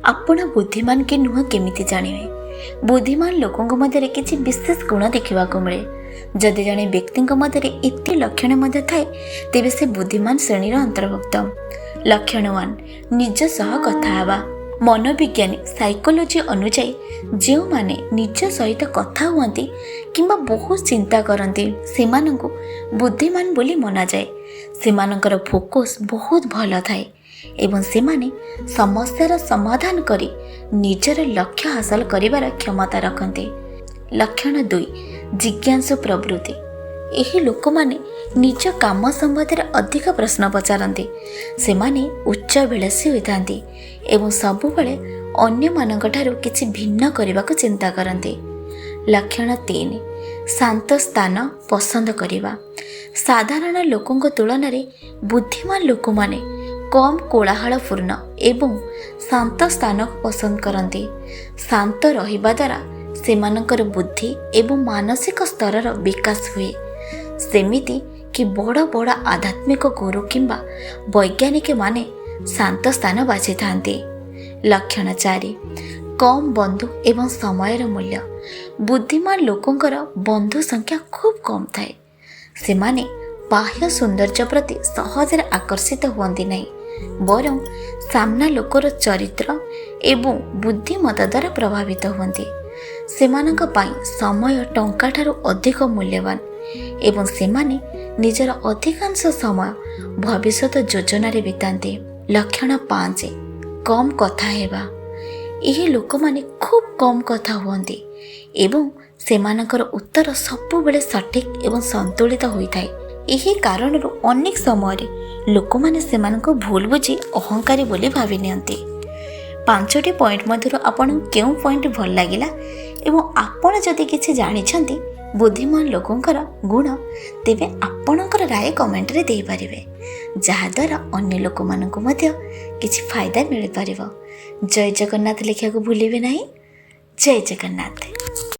ଆପଣ ବୁଦ୍ଧିମାନ କି ନୁହଁ କେମିତି ଜାଣିବେ? ବୁଦ୍ଧିମାନ ଲୋକଙ୍କ ମଧ୍ୟରେ କିଛି ବିଶେଷ ଗୁଣ ଦେଖିବାକୁ ମିଳେ। ଯଦି ଜଣେ ବ୍ୟକ୍ତିଙ୍କ ମଧ୍ୟରେ ଏତେ ଲକ୍ଷଣ ମଧ୍ୟ ଥାଏ, ତେବେ ସେ ବୁଦ୍ଧିମାନ ଶ୍ରେଣୀର ଅନ୍ତର୍ଭୁକ୍ତ। ଲକ୍ଷଣ 1, ନିଜ ସହ କଥା ହେବା। ମନୋବିଜ୍ଞାନୀ ସାଇକୋଲୋଜି ଅନୁଯାୟୀ ଯେଉଁମାନେ ନିଜ ସହିତ କଥା ହୁଅନ୍ତି କିମ୍ବା ବହୁତ ଚିନ୍ତା କରନ୍ତି, ସେମାନଙ୍କୁ ବୁଦ୍ଧିମାନ ବୋଲି ମନାଯାଏ। ସେମାନଙ୍କର ଫୋକସ୍ ବହୁତ ଭଲ ଥାଏ ଏବଂ ସେମାନେ ସମସ୍ୟାର ସମାଧାନ କରି ନିଜର ଲକ୍ଷ୍ୟ ହାସଲ କରିବାର କ୍ଷମତା ରଖନ୍ତି। ଲକ୍ଷଣ 2, ଜିଜ୍ଞାସୁ ପ୍ରବୃତ୍ତି। ଏହି ଲୋକମାନେ ନିଜ କାମ ସମ୍ବନ୍ଧରେ ଅଧିକ ପ୍ରଶ୍ନ ପଚାରନ୍ତି। ସେମାନେ ଉଚ୍ଚାଭିଳାଷୀ ହୋଇଥାନ୍ତି ଏବଂ ସବୁବେଳେ ଅନ୍ୟମାନଙ୍କଠାରୁ କିଛି ଭିନ୍ନ କରିବାକୁ ଚିନ୍ତା କରନ୍ତି। ଲକ୍ଷଣ 3, ଶାନ୍ତ ସ୍ଥାନ ପସନ୍ଦ କରିବା। ସାଧାରଣ ଲୋକଙ୍କ ତୁଳନାରେ ବୁଦ୍ଧିମାନ ଲୋକମାନେ କମ୍ କୋଳାହଳପୂର୍ଣ୍ଣ ଏବଂ ଶାନ୍ତ ସ୍ଥାନକୁ ପସନ୍ଦ କରନ୍ତି। ଶାନ୍ତ ରହିବା ଦ୍ୱାରା ସେମାନଙ୍କର ବୁଦ୍ଧି ଏବଂ ମାନସିକ ସ୍ତରର ବିକାଶ ହୁଏ। ସେମିତି କି ବଡ଼ ବଡ଼ ଆଧ୍ୟାତ୍ମିକ ଗୁରୁ କିମ୍ବା ବୈଜ୍ଞାନିକମାନେ ଶାନ୍ତ ସ୍ଥାନ ବାଛିଥାନ୍ତି। ଲକ୍ଷଣ 4, କମ୍ ବନ୍ଧୁ ଏବଂ ସମୟର ମୂଲ୍ୟ। ବୁଦ୍ଧିମାନ ଲୋକଙ୍କର ବନ୍ଧୁ ସଂଖ୍ୟା ଖୁବ୍ କମ୍ ଥାଏ। ସେମାନେ ବାହ୍ୟ ସୌନ୍ଦର୍ଯ୍ୟ ପ୍ରତି ସହଜରେ ଆକର୍ଷିତ ହୁଅନ୍ତି ନାହିଁ, ବରଂ ସାମ୍ନା ଲୋକର ଚରିତ୍ର ଏବଂ ବୁଦ୍ଧିମତ୍ତା ଦ୍ୱାରା ପ୍ରଭାବିତ ହୁଅନ୍ତି। ସେମାନଙ୍କ ପାଇଁ ସମୟ ଟଙ୍କାଠାରୁ ଅଧିକ ମୂଲ୍ୟବାନ ଏବଂ ସେମାନେ ନିଜର ଅଧିକାଂଶ ସମୟ ଭବିଷ୍ୟତ ଯୋଜନାରେ ବିତାନ୍ତି। ଲକ୍ଷଣ 5, କମ୍ କଥା ହେବା। ଏହି ଲୋକମାନେ ଖୁବ୍ କମ୍ କଥା ହୁଅନ୍ତି ଏବଂ ସେମାନଙ୍କର ଉତ୍ତର ସବୁବେଳେ ସଠିକ୍ ଏବଂ ସନ୍ତୁଳିତ ହୋଇଥାଏ। ଏହି କାରଣରୁ ଅନେକ ସମୟରେ ଲୋକମାନେ ସେମାନଙ୍କୁ ଭୁଲ ବୁଝି ଅହଙ୍କାରୀ ବୋଲି ଭାବି ନିଅନ୍ତି। 5ଟି ପଏଣ୍ଟ ମଧ୍ୟରୁ ଆପଣଙ୍କୁ କେଉଁ ପଏଣ୍ଟ ଭଲ ଲାଗିଲା ଏବଂ ଆପଣ ଯଦି କିଛି ଜାଣିଛନ୍ତି ବୁଦ୍ଧିମାନ ଲୋକଙ୍କର ଗୁଣ, ତେବେ ଆପଣଙ୍କର ରାୟ କମେଣ୍ଟରେ ଦେଇପାରିବେ, ଯାହାଦ୍ୱାରା ଅନ୍ୟ ଲୋକମାନଙ୍କୁ ମଧ୍ୟ କିଛି ଫାଇଦା ମିଳିପାରିବ। ଜୟ ଜଗନ୍ନାଥ ଲେଖିବାକୁ ଭୁଲିବେ ନାହିଁ। ଜୟ ଜଗନ୍ନାଥ।